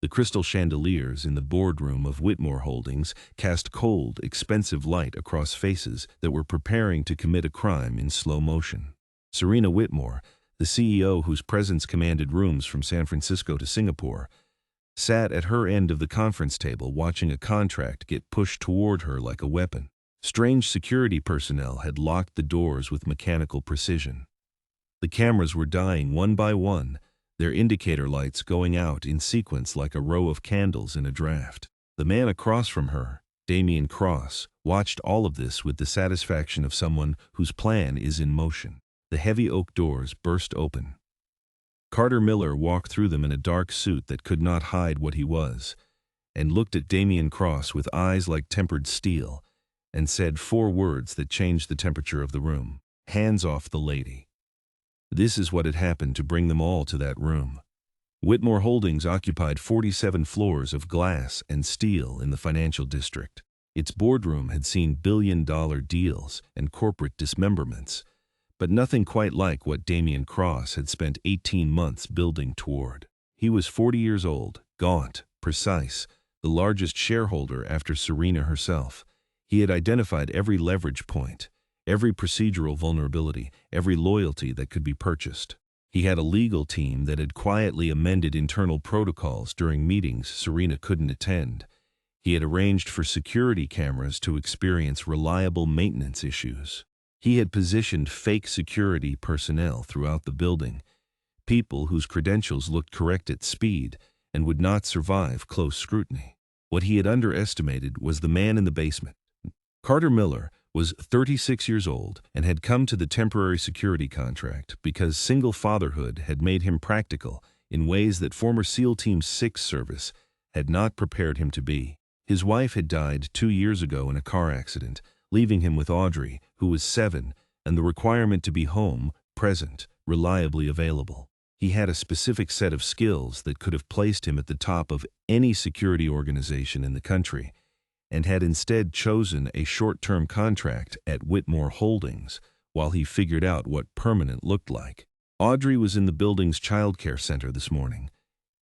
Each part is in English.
The crystal chandeliers in the boardroom of Whitmore Holdings cast cold, expensive light across faces that were preparing to commit a crime in slow motion. Serena Whitmore, the CEO whose presence commanded rooms from San Francisco to Singapore, sat at her end of the conference table watching a contract get pushed toward her like a weapon. Strange security personnel had locked the doors with mechanical precision. The cameras were dying one by one, their indicator lights going out in sequence like a row of candles in a draft. The man across from her, Damian Cross, watched all of this with the satisfaction of someone whose plan is in motion. The heavy oak doors burst open. Carter Miller walked through them in a dark suit that could not hide what he was, and looked at Damian Cross with eyes like tempered steel, and said 4 words that changed the temperature of the room. "Hands off the lady." This is what had happened to bring them all to that room. Whitmore Holdings occupied 47 floors of glass and steel in the financial district. Its boardroom had seen billion-dollar deals and corporate dismemberments, but nothing quite like what Damian Cross had spent 18 months building toward. He was 40 years old, gaunt, precise, the largest shareholder after Serena herself. He had identified every leverage point, every procedural vulnerability, every loyalty that could be purchased. He had a legal team that had quietly amended internal protocols during meetings Serena couldn't attend. He had arranged for security cameras to experience reliable maintenance issues. He had positioned fake security personnel throughout the building, people whose credentials looked correct at speed and would not survive close scrutiny. What he had underestimated was the man in the basement. Carter Miller was 36 years old and had come to the temporary security contract because single fatherhood had made him practical in ways that former SEAL Team 6 service had not prepared him to be. His wife had died 2 years ago in a car accident, leaving him with Audrey, who was 7, and the requirement to be home, present, reliably available. He had a specific set of skills that could have placed him at the top of any security organization in the country, and had instead chosen a short-term contract at Whitmore Holdings while he figured out what permanent looked like. Audrey was in the building's childcare center this morning.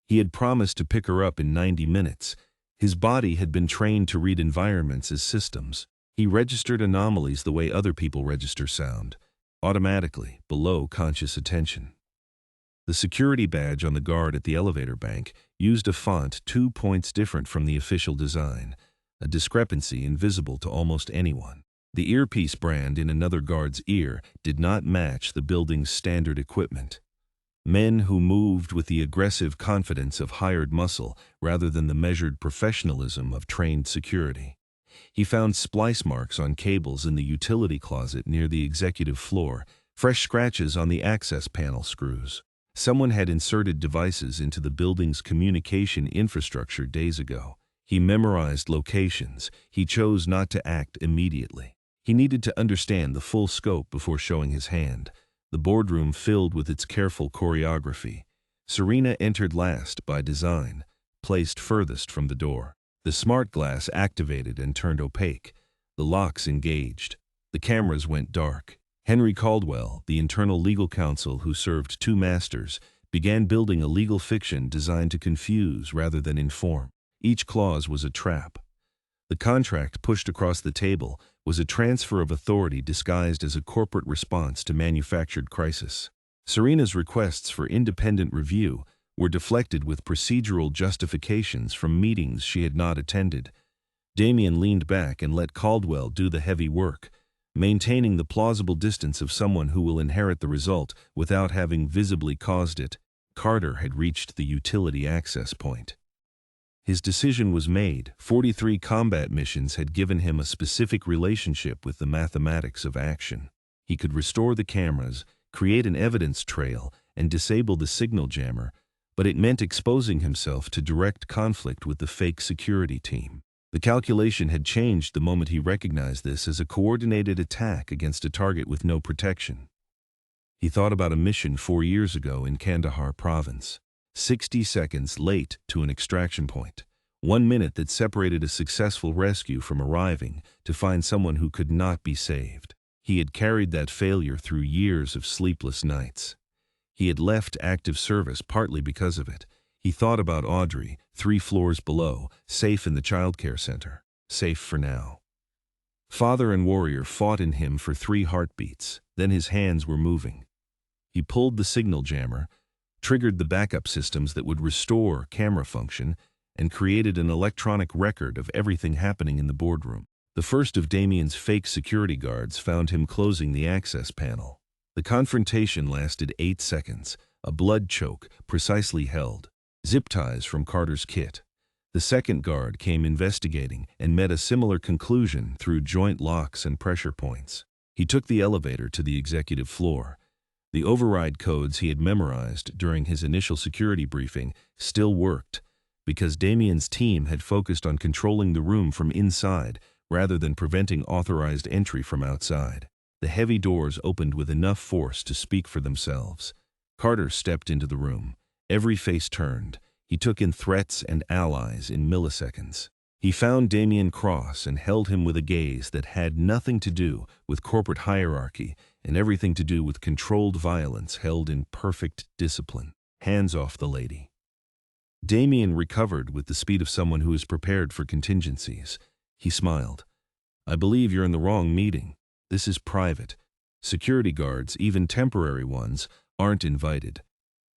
He had promised to pick her up in 90 minutes. His body had been trained to read environments as systems. He registered anomalies the way other people register sound, automatically, below conscious attention. The security badge on the guard at the elevator bank used a font 2 points different from the official design, a discrepancy invisible to almost anyone. The earpiece brand in another guard's ear did not match the building's standard equipment. Men who moved with the aggressive confidence of hired muscle rather than the measured professionalism of trained security. He found splice marks on cables in the utility closet near the executive floor, fresh scratches on the access panel screws. Someone had inserted devices into the building's communication infrastructure days ago. He memorized locations. He chose not to act immediately. He needed to understand the full scope before showing his hand. The boardroom filled with its careful choreography. Serena entered last by design, placed furthest from the door. The smart glass activated and turned opaque. The locks engaged. The cameras went dark. Henry Caldwell, the internal legal counsel who served 2 masters, began building a legal fiction designed to confuse rather than inform. Each clause was a trap. The contract pushed across the table was a transfer of authority disguised as a corporate response to manufactured crisis. Serena's requests for independent review were deflected with procedural justifications from meetings she had not attended. Damian leaned back and let Caldwell do the heavy work, maintaining the plausible distance of someone who will inherit the result without having visibly caused it. Carter had reached the utility access point. His decision was made. 43 combat missions had given him a specific relationship with the mathematics of action. He could restore the cameras, create an evidence trail, and disable the signal jammer, but it meant exposing himself to direct conflict with the fake security team. The calculation had changed the moment he recognized this as a coordinated attack against a target with no protection. He thought about a mission 4 years ago in Kandahar province. 60 seconds late to an extraction point. 1 minute that separated a successful rescue from arriving to find someone who could not be saved. He had carried that failure through years of sleepless nights. He had left active service partly because of it. He thought about Audrey, 3 floors below, safe in the childcare center. Safe for now. Father and warrior fought in him for 3 heartbeats, then his hands were moving. He pulled the signal jammer, triggered the backup systems that would restore camera function, and created an electronic record of everything happening in the boardroom. The first of Damien's fake security guards found him closing the access panel. The confrontation lasted 8 seconds, a blood choke precisely held. Zip ties from Carter's kit. The second guard came investigating and met a similar conclusion through joint locks and pressure points. He took the elevator to the executive floor. The override codes he had memorized during his initial security briefing still worked, because Damien's team had focused on controlling the room from inside rather than preventing authorized entry from outside. The heavy doors opened with enough force to speak for themselves. Carter stepped into the room. Every face turned. He took in threats and allies in milliseconds. He found Damien Cross and held him with a gaze that had nothing to do with corporate hierarchy and everything to do with controlled violence held in perfect discipline. Hands off the lady. Damien recovered with the speed of someone who is prepared for contingencies. He smiled. I believe you're in the wrong meeting. This is private. Security guards, even temporary ones, aren't invited.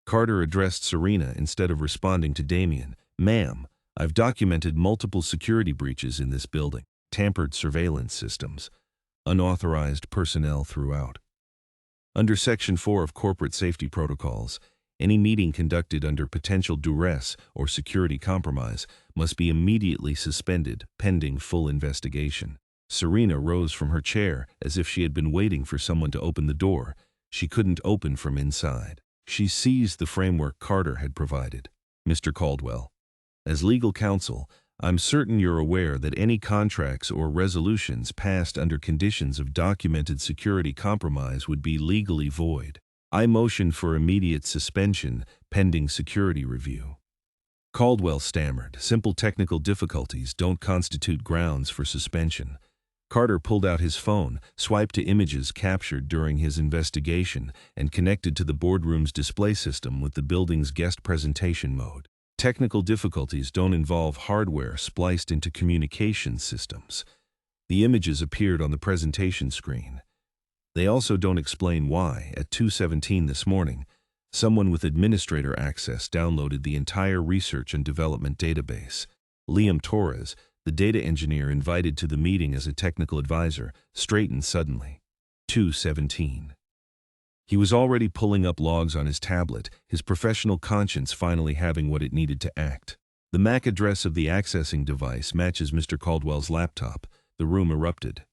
Carter addressed Serena instead of responding to Damien. Ma'am, I've documented multiple security breaches in this building, tampered surveillance systems, unauthorized personnel throughout. Under Section 4 of Corporate Safety Protocols, any meeting conducted under potential duress or security compromise must be immediately suspended pending full investigation. Serena rose from her chair as if she had been waiting for someone to open the door. She couldn't open from inside. She seized the framework Carter had provided. Mr. Caldwell, as legal counsel, I'm certain you're aware that any contracts or resolutions passed under conditions of documented security compromise would be legally void. I motion for immediate suspension pending security review. Caldwell stammered. Simple technical difficulties don't constitute grounds for suspension. Carter pulled out his phone, swiped to images captured during his investigation, and connected to the boardroom's display system with the building's guest presentation mode. Technical difficulties don't involve hardware spliced into communication systems. The images appeared on the presentation screen. They also don't explain why, at 2:17 this morning, someone with administrator access downloaded the entire research and development database. Liam Torres, the data engineer invited to the meeting as a technical advisor, straightened suddenly. 2:17. He was already pulling up logs on his tablet, his professional conscience finally having what it needed to act. The MAC address of the accessing device matches Mr. Caldwell's laptop. The room erupted.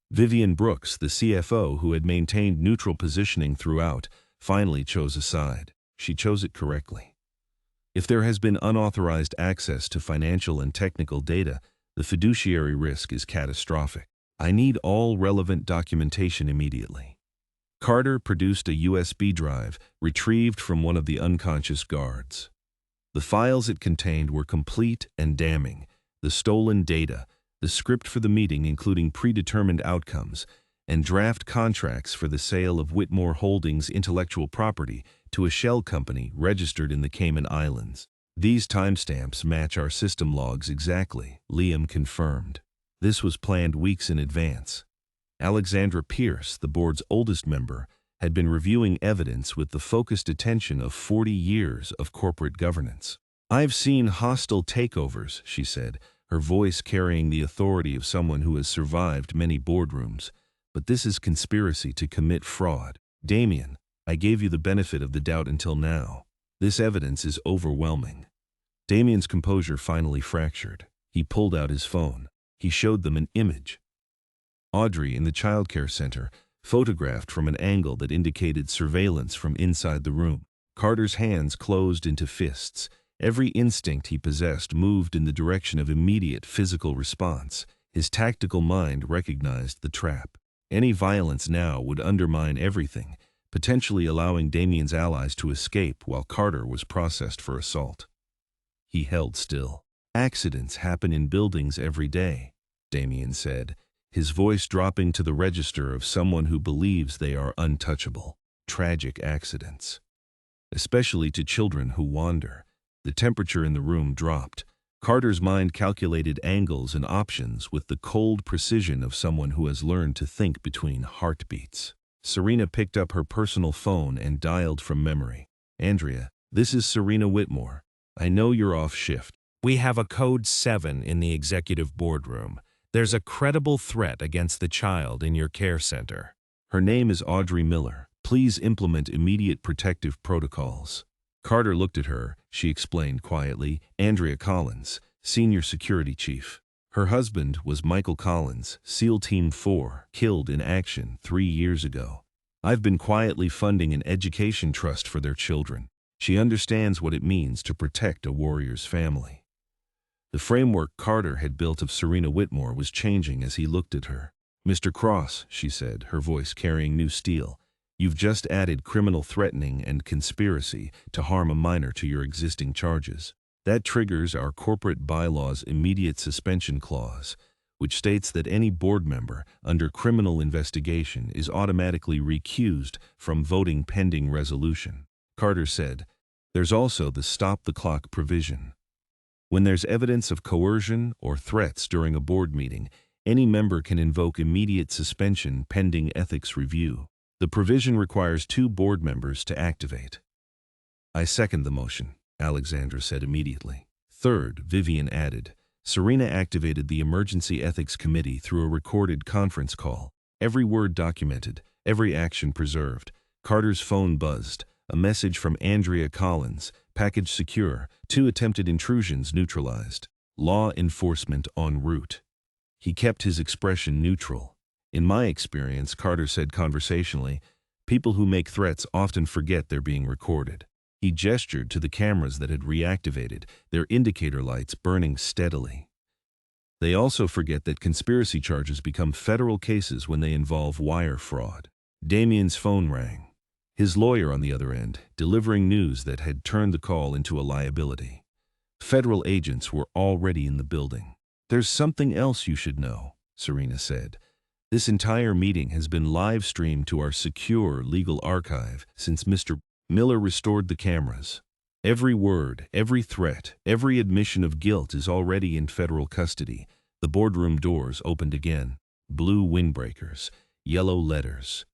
Vivian Brooks, the CFO who had maintained neutral positioning throughout, finally chose a side. She chose it correctly. If there has been unauthorized access to financial and technical data, the fiduciary risk is catastrophic. I need all relevant documentation immediately. Carter produced a USB drive retrieved from one of the unconscious guards. The files it contained were complete and damning. The stolen data, the script for the meeting including predetermined outcomes, and draft contracts for the sale of Whitmore Holdings' intellectual property to a shell company registered in the Cayman Islands. These timestamps match our system logs exactly, Liam confirmed. This was planned weeks in advance. Alexandra Pierce, the board's oldest member, had been reviewing evidence with the focused attention of 40 years of corporate governance. I've seen hostile takeovers, she said, her voice carrying the authority of someone who has survived many boardrooms. But this is conspiracy to commit fraud. Damien, I gave you the benefit of the doubt until now. This evidence is overwhelming. Damien's composure finally fractured. He pulled out his phone. He showed them an image. Audrey in the childcare center, photographed from an angle that indicated surveillance from inside the room. Carter's hands closed into fists. Every instinct he possessed moved in the direction of immediate physical response. His tactical mind recognized the trap. Any violence now would undermine everything, potentially allowing Damien's allies to escape while Carter was processed for assault. He held still. Accidents happen in buildings every day, Damien said, his voice dropping to the register of someone who believes they are untouchable. Tragic accidents. Especially to children who wander. The temperature in the room dropped. Carter's mind calculated angles and options with the cold precision of someone who has learned to think between heartbeats. Serena picked up her personal phone and dialed from memory. "Andrea, this is Serena Whitmore. I know you're off shift. We have a code 7 in the executive boardroom. There's a credible threat against the child in your care center. Her name is Audrey Miller. Please implement immediate protective protocols." Carter looked at her. She explained quietly, "Andrea Collins, Senior Security Chief. Her husband was Michael Collins, SEAL Team 4, killed in action 3 years ago. I've been quietly funding an education trust for their children. She understands what it means to protect a warrior's family." The framework Carter had built of Serena Whitmore was changing as he looked at her. "Mr. Cross," she said, her voice carrying new steel, "you've just added criminal threatening and conspiracy to harm a minor to your existing charges. That triggers our corporate bylaws' immediate suspension clause, which states that any board member under criminal investigation is automatically recused from voting pending resolution." Carter said, "There's also the stop the clock provision. When there's evidence of coercion or threats during a board meeting, any member can invoke immediate suspension pending ethics review. The provision requires 2 board members to activate." "I second the motion," Alexandra said immediately. "Third," Vivian added, "Serena activated the Emergency Ethics Committee through a recorded conference call. Every word documented, every action preserved." Carter's phone buzzed. A message from Andrea Collins, "Package secure, 2 attempted intrusions neutralized. Law enforcement en route." He kept his expression neutral. "In my experience," Carter said conversationally, "people who make threats often forget they're being recorded." He gestured to the cameras that had reactivated, their indicator lights burning steadily. "They also forget that conspiracy charges become federal cases when they involve wire fraud." Damien's phone rang. His lawyer on the other end, delivering news that had turned the call into a liability. Federal agents were already in the building. "There's something else you should know," Serena said. "This entire meeting has been live-streamed to our secure legal archive since Mr. Miller restored the cameras. Every word, every threat, every admission of guilt is already in federal custody." The boardroom doors opened again. Blue windbreakers, yellow letters.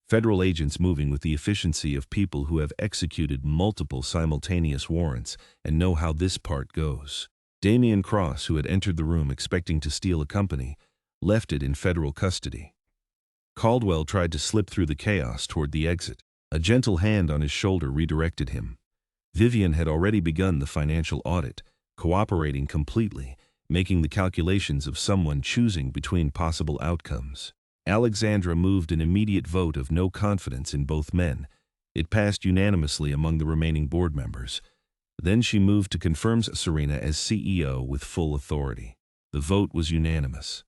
Federal agents moving with the efficiency of people who have executed multiple simultaneous warrants and know how this part goes. Damien Cross, who had entered the room expecting to steal a company, left it in federal custody. Caldwell tried to slip through the chaos toward the exit. A gentle hand on his shoulder redirected him. Vivian had already begun the financial audit, cooperating completely, making the calculations of someone choosing between possible outcomes. Alexandra moved an immediate vote of no confidence in both men. It passed unanimously among the remaining board members. Then she moved to confirm Serena as CEO with full authority. The vote was unanimous.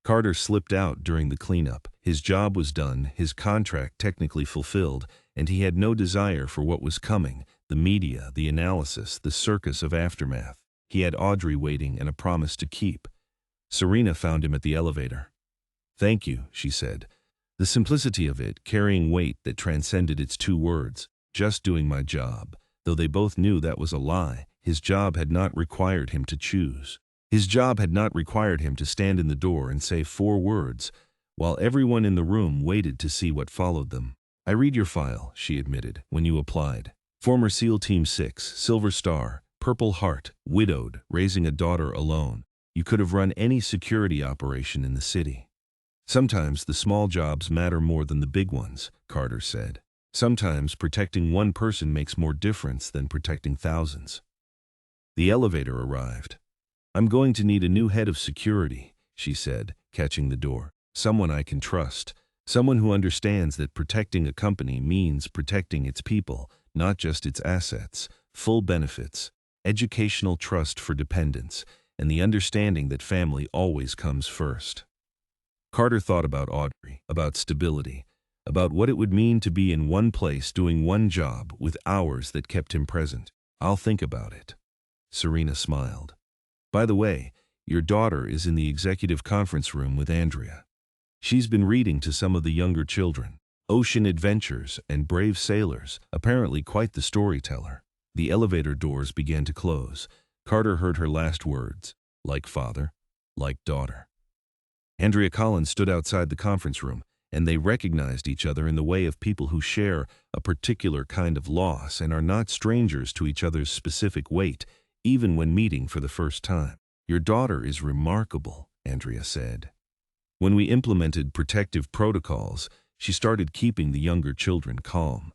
Carter slipped out during the cleanup. His job was done, his contract technically fulfilled, and he had no desire for what was coming, the media, the analysis, the circus of aftermath. He had Audrey waiting and a promise to keep. Serena found him at the elevator. "Thank you," she said. The simplicity of it, carrying weight that transcended its 2 words, "just doing my job." Though they both knew that was a lie, his job had not required him to choose. His job had not required him to stand in the door and say 4 words, while everyone in the room waited to see what followed them. "I read your file," she admitted, "when you applied. Former SEAL Team 6, Silver Star, Purple Heart, widowed, raising a daughter alone. You could have run any security operation in the city." "Sometimes the small jobs matter more than the big ones," Carter said. "Sometimes protecting one person makes more difference than protecting thousands." The elevator arrived. "I'm going to need a new head of security," she said, catching the door. "Someone I can trust. Someone who understands that protecting a company means protecting its people, not just its assets, full benefits, educational trust for dependents, and the understanding that family always comes first." Carter thought about Audrey, about stability, about what it would mean to be in one place doing one job with hours that kept him present. "I'll think about it." Serena smiled. "By the way, your daughter is in the executive conference room with Andrea. She's been reading to some of the younger children. Ocean adventures and brave sailors, apparently quite the storyteller." The elevator doors began to close. Carter heard her last words, like father, like daughter. Andrea Collins stood outside the conference room, and they recognized each other in the way of people who share a particular kind of loss and are not strangers to each other's specific weight, even when meeting for the first time. "Your daughter is remarkable," Andrea said. "When we implemented protective protocols, she started keeping the younger children calm.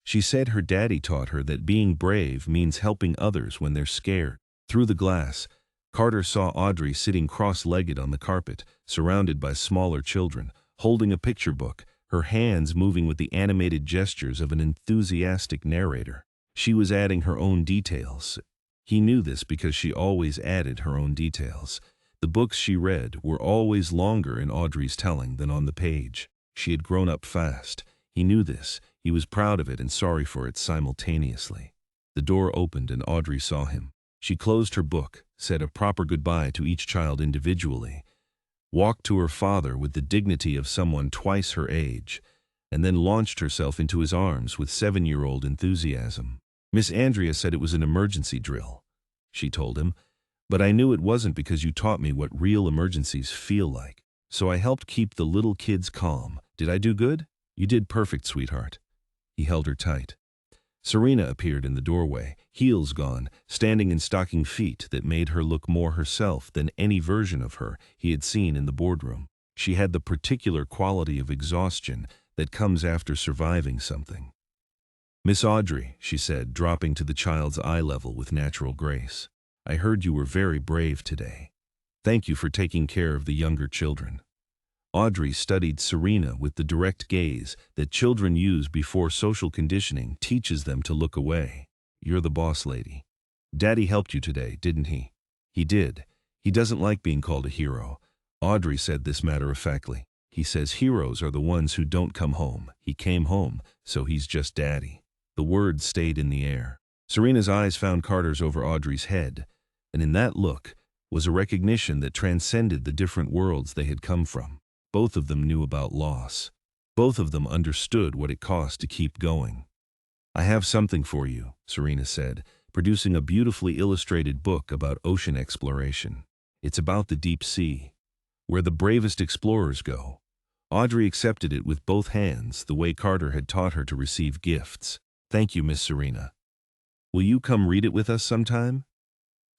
She said her daddy taught her that being brave means helping others when they're scared." Through the glass, Carter saw Audrey sitting cross-legged on the carpet, surrounded by smaller children, holding a picture book, her hands moving with the animated gestures of an enthusiastic narrator. She was adding her own details. He knew this because she always added her own details. The books she read were always longer in Audrey's telling than on the page. She had grown up fast. He knew this. He was proud of it and sorry for it simultaneously. The door opened and Audrey saw him. She closed her book, said a proper goodbye to each child individually, walked to her father with the dignity of someone twice her age, and then launched herself into his arms with 7-year-old enthusiasm. "Miss Andrea said it was an emergency drill," she told him, "but I knew it wasn't because you taught me what real emergencies feel like. So I helped keep the little kids calm. Did I do good?" "You did perfect, sweetheart." He held her tight. Serena appeared in the doorway, heels gone, standing in stocking feet that made her look more herself than any version of her he had seen in the boardroom. She had the particular quality of exhaustion that comes after surviving something. "Miss Audrey," she said, dropping to the child's eye level with natural grace, "I heard you were very brave today. Thank you for taking care of the younger children." Audrey studied Serena with the direct gaze that children use before social conditioning teaches them to look away. "You're the boss lady. Daddy helped you today, didn't he?" "He did. He doesn't like being called a hero." Audrey said this matter-of-factly. "He says heroes are the ones who don't come home. He came home, so he's just daddy." The words stayed in the air. Serena's eyes found Carter's over Audrey's head, and in that look was a recognition that transcended the different worlds they had come from. Both of them knew about loss. Both of them understood what it cost to keep going. "I have something for you," Serena said, producing a beautifully illustrated book about ocean exploration. "It's about the deep sea, where the bravest explorers go." Audrey accepted it with both hands, the way Carter had taught her to receive gifts. "Thank you, Miss Serena. Will you come read it with us sometime?"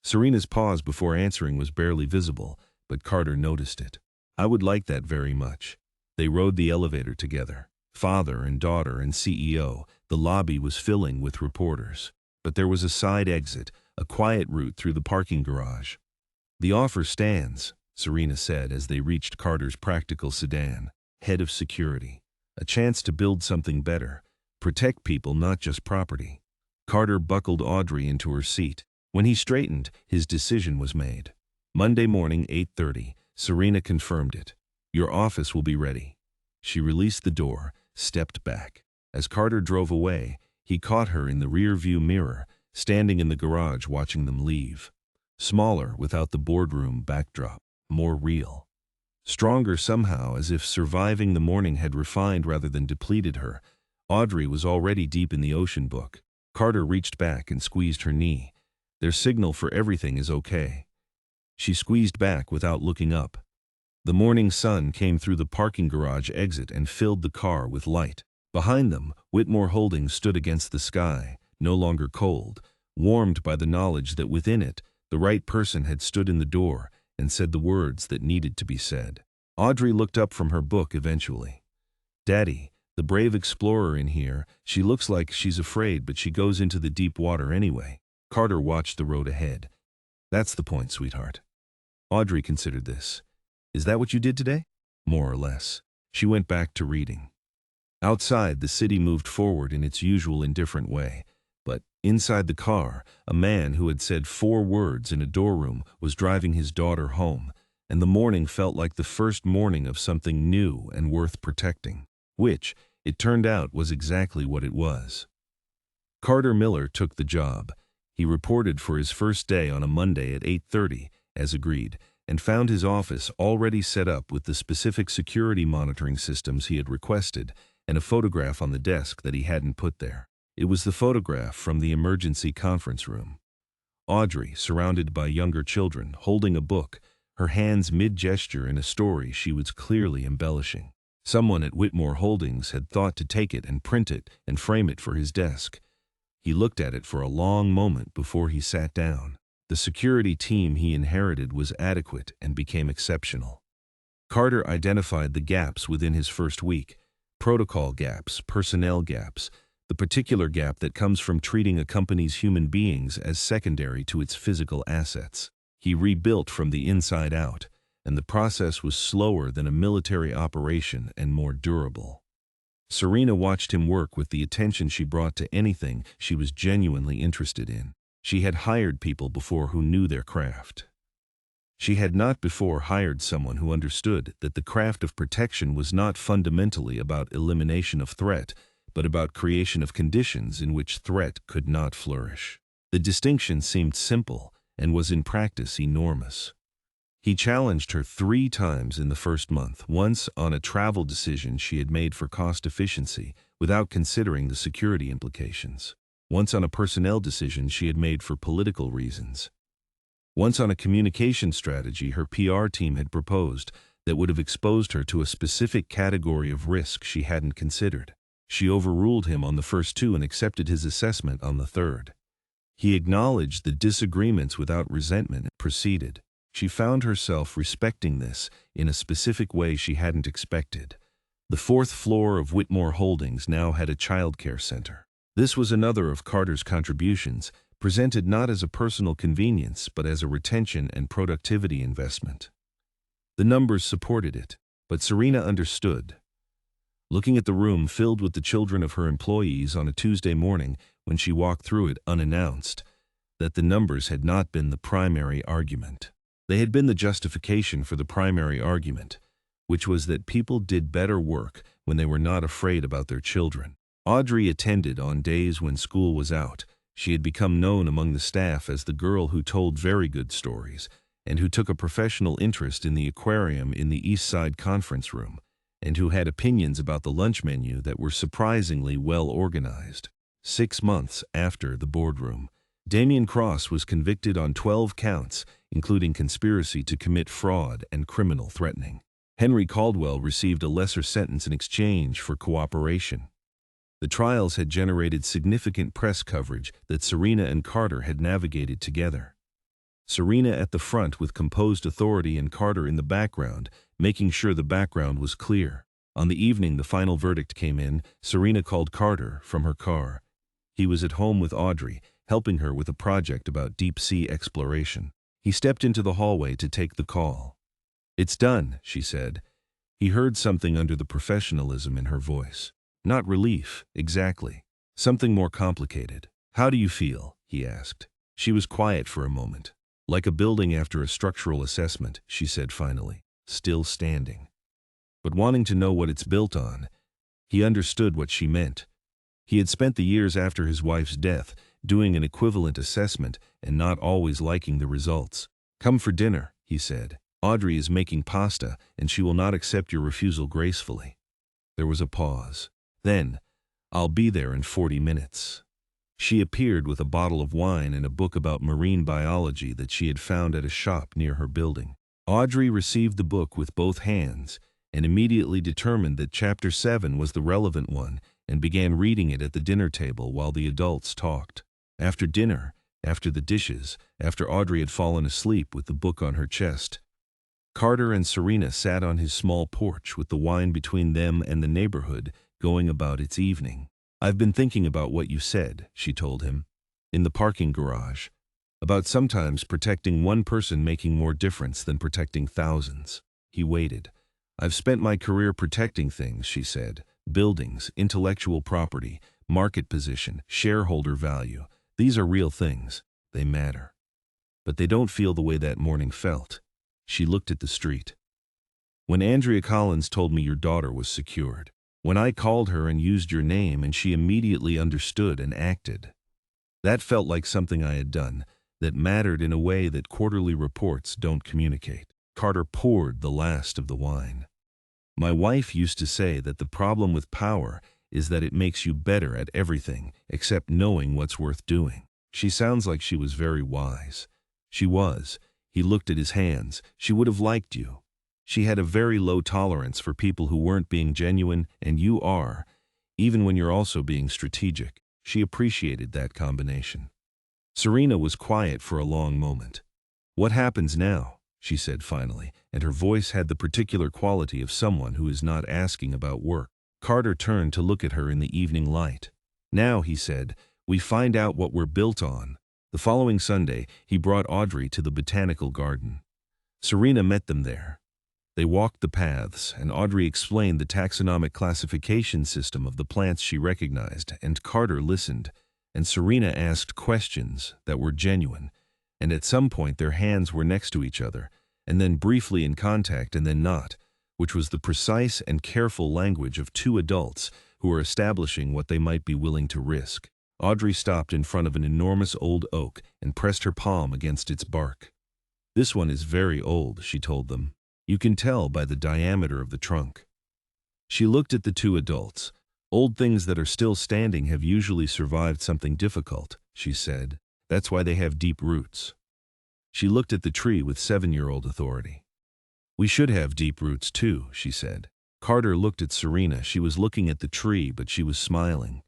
Serena's pause before answering was barely visible, but Carter noticed it. "I would like that very much." They rode the elevator together, father and daughter and CEO. The lobby was filling with reporters. But there was a side exit, a quiet route through the parking garage. "The offer stands," Serena said as they reached Carter's practical sedan. "Head of security. A chance to build something better. Protect people, not just property." Carter buckled Audrey into her seat. When he straightened, his decision was made. Monday morning, 8:30. Serena confirmed it. "Your office will be ready." She released the door, stepped back. As Carter drove away, he caught her in the rear-view mirror, standing in the garage watching them leave. Smaller without the boardroom backdrop, more real. Stronger somehow, as if surviving the morning had refined rather than depleted her. Audrey was already deep in the ocean book. Carter reached back and squeezed her knee. Their signal for everything is okay. She squeezed back without looking up. The morning sun came through the parking garage exit and filled the car with light. Behind them, Whitmore Holdings stood against the sky, no longer cold, warmed by the knowledge that within it, the right person had stood in the door and said the words that needed to be said. Audrey looked up from her book eventually. "Daddy, the brave explorer in here, she looks like she's afraid, but she goes into the deep water anyway." Carter watched the road ahead. "That's the point, sweetheart." Audrey considered this. "Is that what you did today?" "More or less." She went back to reading. Outside, the city moved forward in its usual indifferent way. But inside the car, a man who had said 4 words in a doorroom was driving his daughter home, and the morning felt like the first morning of something new and worth protecting. Which, it turned out, was exactly what it was. Carter Miller took the job. He reported for his first day on a Monday at 8:30, as agreed, and found his office already set up with the specific security monitoring systems he had requested and a photograph on the desk that he hadn't put there. It was the photograph from the emergency conference room. Audrey, surrounded by younger children, holding a book, her hands mid-gesture in a story she was clearly embellishing. Someone at Whitmore Holdings had thought to take it and print it and frame it for his desk. He looked at it for a long moment before he sat down. The security team he inherited was adequate and became exceptional. Carter identified the gaps within his first week: protocol gaps, personnel gaps, the particular gap that comes from treating a company's human beings as secondary to its physical assets. He rebuilt from the inside out, and the process was slower than a military operation and more durable. Serena watched him work with the attention she brought to anything she was genuinely interested in. She had hired people before who knew their craft. She had not before hired someone who understood that the craft of protection was not fundamentally about elimination of threat, but about creation of conditions in which threat could not flourish. The distinction seemed simple and was in practice enormous. He challenged her 3 times in the first month, once on a travel decision she had made for cost efficiency without considering the security implications, once on a personnel decision she had made for political reasons, once on a communication strategy her PR team had proposed that would have exposed her to a specific category of risk she hadn't considered. She overruled him on the first 2 and accepted his assessment on the third. He acknowledged the disagreements without resentment and proceeded. She found herself respecting this in a specific way she hadn't expected. The 4th floor of Whitmore Holdings now had a childcare center. This was another of Carter's contributions, presented not as a personal convenience but as a retention and productivity investment. The numbers supported it, but Serena understood. Looking at the room filled with the children of her employees on a Tuesday morning when she walked through it unannounced, that the numbers had not been the primary argument. They had been the justification for the primary argument, which was that people did better work when they were not afraid about their children. Audrey attended on days when school was out. She had become known among the staff as the girl who told very good stories and who took a professional interest in the aquarium in the East Side conference room, and who had opinions about the lunch menu that were surprisingly well organized. 6 months after the boardroom, Damian Cross was convicted on 12 counts, including conspiracy to commit fraud and criminal threatening. Henry Caldwell received a lesser sentence in exchange for cooperation. The trials had generated significant press coverage that Serena and Carter had navigated together. Serena at the front with composed authority and Carter in the background, making sure the background was clear. On the evening the final verdict came in, Serena called Carter from her car. He was at home with Audrey, helping her with a project about deep-sea exploration. He stepped into the hallway to take the call. "It's done," she said. He heard something under the professionalism in her voice. Not relief, exactly. Something more complicated. "How do you feel?" he asked. She was quiet for a moment. "Like a building after a structural assessment," she said finally, still standing. But wanting to know what it's built on, he understood what she meant. He had spent the years after his wife's death doing an equivalent assessment and not always liking the results. "Come for dinner," he said. "Audrey is making pasta, and she will not accept your refusal gracefully." There was a pause. Then, "I'll be there in 40 minutes. She appeared with a bottle of wine and a book about marine biology that she had found at a shop near her building. Audrey received the book with both hands and immediately determined that Chapter 7 was the relevant one and began reading it at the dinner table while the adults talked. After dinner, after the dishes, after Audrey had fallen asleep with the book on her chest, Carter and Serena sat on his small porch with the wine between them and the neighborhood going about its evening. "I've been thinking about what you said," she told him, "in the parking garage, about sometimes protecting one person making more difference than protecting thousands." He waited. "I've spent my career protecting things," she said, "buildings, intellectual property, market position, shareholder value. These are real things. They matter. But they don't feel the way that morning felt." She looked at the street. "When Andrea Collins told me your daughter was secured. When I called her and used your name and she immediately understood and acted. That felt like something I had done that mattered in a way that quarterly reports don't communicate." Carter poured the last of the wine. "My wife used to say that the problem with power is that it makes you better at everything except knowing what's worth doing. She sounds like she was very wise. She was. He looked at his hands. She would have liked you. She had a very low tolerance for people who weren't being genuine, and you are, even when you're also being strategic. She appreciated that combination. Serena was quiet for a long moment. "What happens now?" she said finally, and her voice had the particular quality of someone who is not asking about work. Carter turned to look at her in the evening light. "Now," he said, "we find out what we're built on." The following Sunday, he brought Audrey to the botanical garden. Serena met them there. They walked the paths, and Audrey explained the taxonomic classification system of the plants she recognized, and Carter listened, and Serena asked questions that were genuine, and at some point their hands were next to each other, and then briefly in contact and then not, which was the precise and careful language of two adults who were establishing what they might be willing to risk. Audrey stopped in front of an enormous old oak and pressed her palm against its bark. "This one is very old," she told them. "You can tell by the diameter of the trunk." She looked at the two adults. "Old things that are still standing have usually survived something difficult," she said. "That's why they have deep roots." She looked at the tree with 7-year-old authority. "We should have deep roots too," she said. Carter looked at Serena. She was looking at the tree, but she was smiling.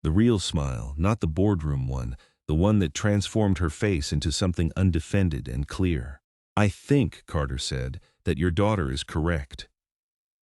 The real smile, not the boardroom one, the one that transformed her face into something undefended and clear. "I think," Carter said, "that your daughter is correct."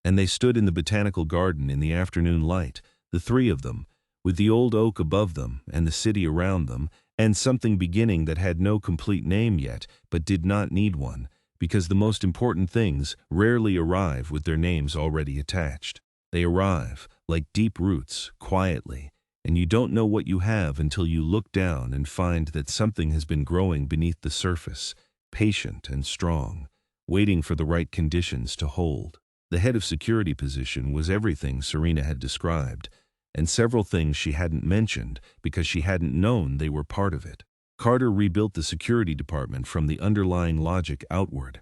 And they stood in the botanical garden in the afternoon light, the three of them, with the old oak above them and the city around them, and something beginning that had no complete name yet, but did not need one, because the most important things rarely arrive with their names already attached. They arrive, like deep roots, quietly, and you don't know what you have until you look down and find that something has been growing beneath the surface, patient and strong, waiting for the right conditions to hold. The head of security position was everything Serena had described, and several things she hadn't mentioned because she hadn't known they were part of it. Carter rebuilt the security department from the underlying logic outward.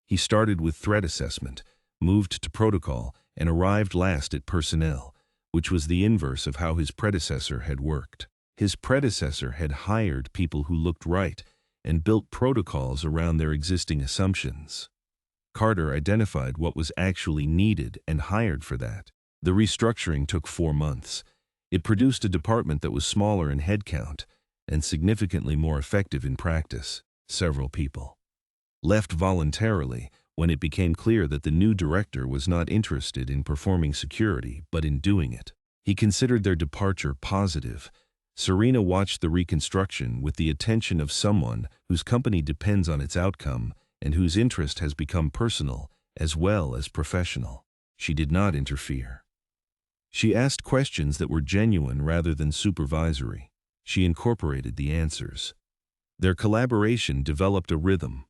He started with threat assessment, moved to protocol, and arrived last at personnel, which was the inverse of how his predecessor had worked. His predecessor had hired people who looked right and built protocols around their existing assumptions. Carter identified what was actually needed and hired for that. The restructuring took 4 months. It produced a department that was smaller in headcount and significantly more effective in practice. Several people left voluntarily when it became clear that the new director was not interested in performing security but in doing it. He considered their departure positive. Serena watched the reconstruction with the attention of someone whose company depends on its outcome and whose interest has become personal as well as professional. She did not interfere. She asked questions that were genuine rather than supervisory. She incorporated the answers. Their collaboration developed a rhythm.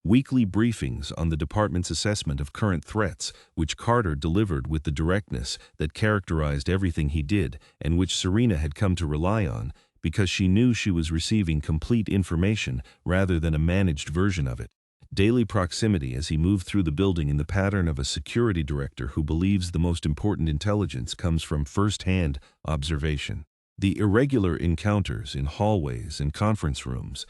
Weekly briefings on the department's assessment of current threats, which Carter delivered with the directness that characterized everything he did and which Serena had come to rely on because she knew she was receiving complete information rather than a managed version of it. Daily proximity as he moved through the building in the pattern of a security director who believes the most important intelligence comes from first-hand observation. The irregular encounters in hallways and conference rooms,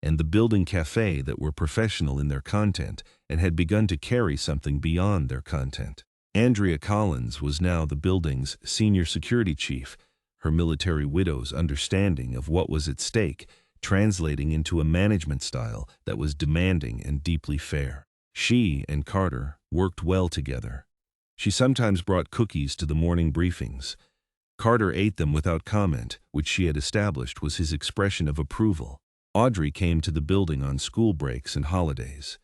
and the building cafe that were professional in their content and had begun to carry something beyond their content. Andrea Collins was now the building's senior security chief, her military widow's understanding of what was at stake translating into a management style that was demanding and deeply fair. She and Carter worked well together. She sometimes brought cookies to the morning briefings. Carter ate them without comment, which she had established was his expression of approval. Audrey came to the building on school breaks and holidays.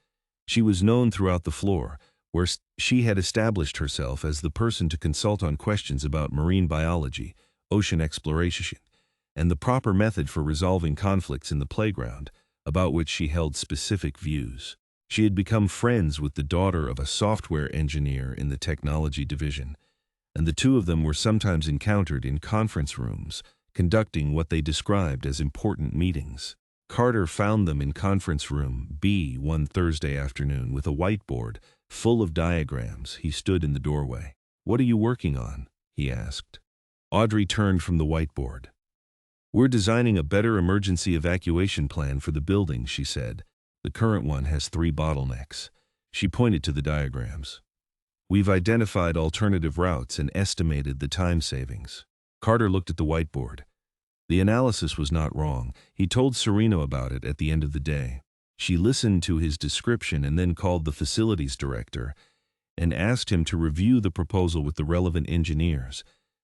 She was known throughout the floor, where she had established herself as the person to consult on questions about marine biology, ocean exploration, and the proper method for resolving conflicts in the playground, about which she held specific views. She had become friends with the daughter of a software engineer in the technology division, and the two of them were sometimes encountered in conference rooms, conducting what they described as important meetings. Carter found them in conference room B one Thursday afternoon with a whiteboard full of diagrams. He stood in the doorway. "What are you working on?" he asked. Audrey turned from the whiteboard. We're designing a better emergency evacuation plan for the building, she said. The current one has 3 bottlenecks. She pointed to the diagrams. We've identified alternative routes and estimated the time savings. Carter looked at the whiteboard. The analysis was not wrong. He told Serena about it at the end of the day. She listened to his description and then called the facilities director and asked him to review the proposal with the relevant engineers,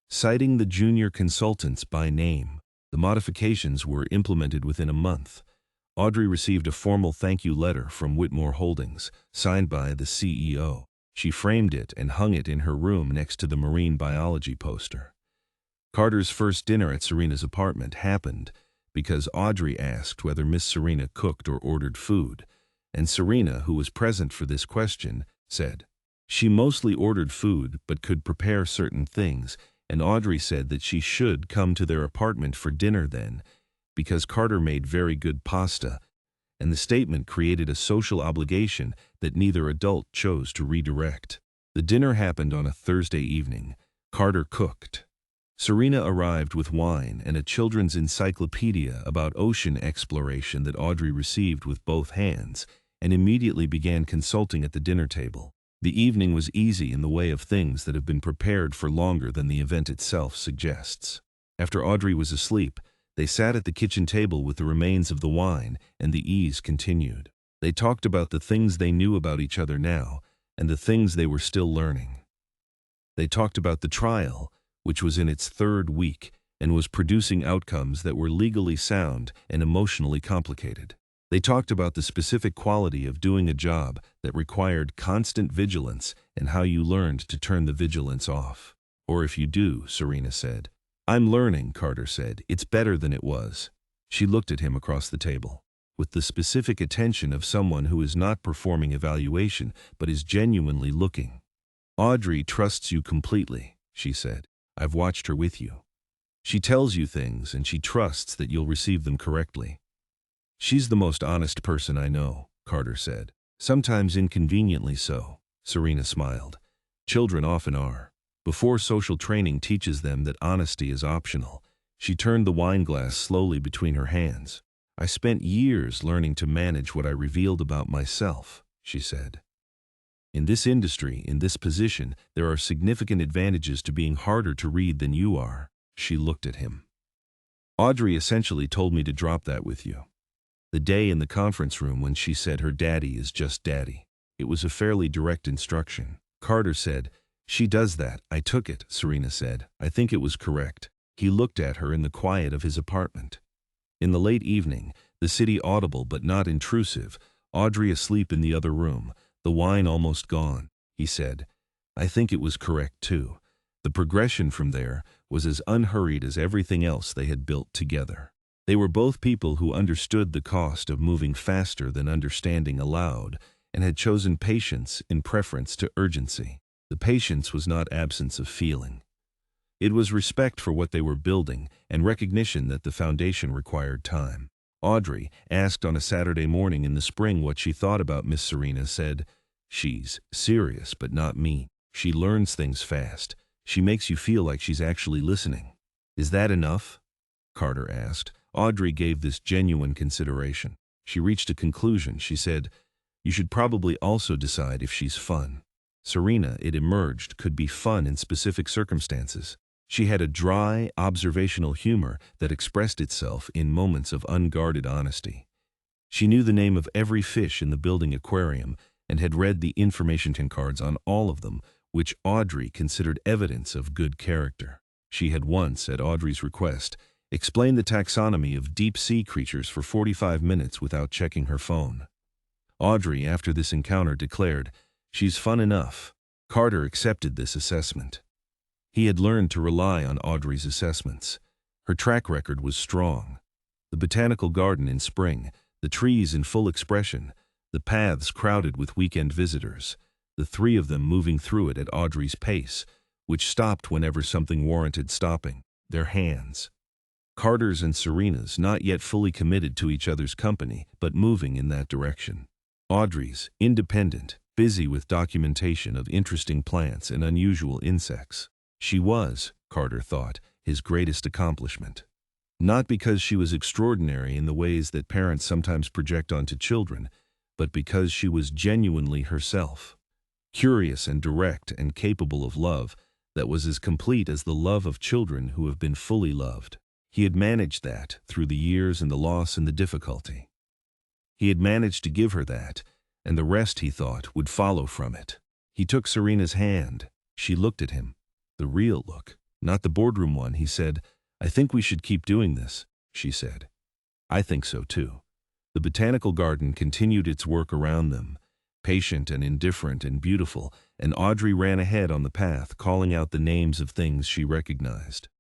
citing the junior consultants by name. The modifications were implemented within a month. Audrey received a formal thank you letter from Whitmore Holdings, signed by the CEO. She framed it and hung it in her room next to the marine biology poster. Carter's first dinner at Serena's apartment happened because Audrey asked whether Miss Serena cooked or ordered food, and Serena, who was present for this question, said she mostly ordered food but could prepare certain things, and Audrey said that she should come to their apartment for dinner then, because Carter made very good pasta, and the statement created a social obligation that neither adult chose to redirect. The dinner happened on a Thursday evening. Carter cooked. Serena arrived with wine and a children's encyclopedia about ocean exploration that Audrey received with both hands and immediately began consulting at the dinner table. The evening was easy in the way of things that have been prepared for longer than the event itself suggests. After Audrey was asleep, they sat at the kitchen table with the remains of the wine, and the ease continued. They talked about the things they knew about each other now and the things they were still learning. They talked about the trial, which was in its 3rd week and was producing outcomes that were legally sound and emotionally complicated. They talked about the specific quality of doing a job that required constant vigilance and how you learned to turn the vigilance off. Or if you do, Serena said. I'm learning, Carter said. It's better than it was. She looked at him across the table, with the specific attention of someone who is not performing evaluation but is genuinely looking. Audrey trusts you completely, she said. I've watched her with you. She tells you things and she trusts that you'll receive them correctly. She's the most honest person I know, Carter said. Sometimes inconveniently so, Serena smiled. Children often are. Before social training teaches them that honesty is optional, she turned the wine glass slowly between her hands. I spent years learning to manage what I revealed about myself, she said. In this industry, in this position, there are significant advantages to being harder to read than you are. She looked at him. Audrey essentially told me to drop that with you. The day in the conference room when she said her daddy is just daddy. It was a fairly direct instruction. Carter said, she does that. I took it, Serena said. I think it was correct. He looked at her in the quiet of his apartment. In the late evening, the city audible but not intrusive, Audrey asleep in the other room, the wine almost gone. He said, I think it was correct too. The progression from there was as unhurried as everything else they had built together. They were both people who understood the cost of moving faster than understanding aloud and had chosen patience in preference to urgency. The patience was not absence of feeling. It was respect for what they were building and recognition that the foundation required time. Audrey, asked on a Saturday morning in the spring what she thought about Miss Serena, said, she's serious but not mean. She learns things fast. She makes you feel like she's actually listening. Is that enough? Carter asked. Audrey gave this genuine consideration. She reached a conclusion. She said, you should probably also decide if she's fun. Serena, it emerged, could be fun in specific circumstances. She had a dry, observational humor that expressed itself in moments of unguarded honesty. She knew the name of every fish in the building aquarium and had read the information cards on all of them, which Audrey considered evidence of good character. She had once, at Audrey's request, explained the taxonomy of deep-sea creatures for 45 minutes without checking her phone. Audrey, after this encounter, declared, she's fun enough. Carter accepted this assessment. He had learned to rely on Audrey's assessments. Her track record was strong. The botanical garden in spring, the trees in full expression, the paths crowded with weekend visitors, the 3 of them moving through it at Audrey's pace, which stopped whenever something warranted stopping, their hands. Carter's and Serena's, not yet fully committed to each other's company, but moving in that direction. Audrey's, independent, busy with documentation of interesting plants and unusual insects. She was, Carter thought, his greatest accomplishment. Not because she was extraordinary in the ways that parents sometimes project onto children, but because she was genuinely herself. Curious and direct and capable of love that was as complete as the love of children who have been fully loved. He had managed that through the years and the loss and the difficulty. He had managed to give her that, and the rest, he thought, would follow from it. He took Serena's hand. She looked at him. The real look, not the boardroom one. He said, "I think we should keep doing this," she said. "I think so too." The botanical garden continued its work around them, patient and indifferent and beautiful, and Audrey ran ahead on the path, calling out the names of things she recognized.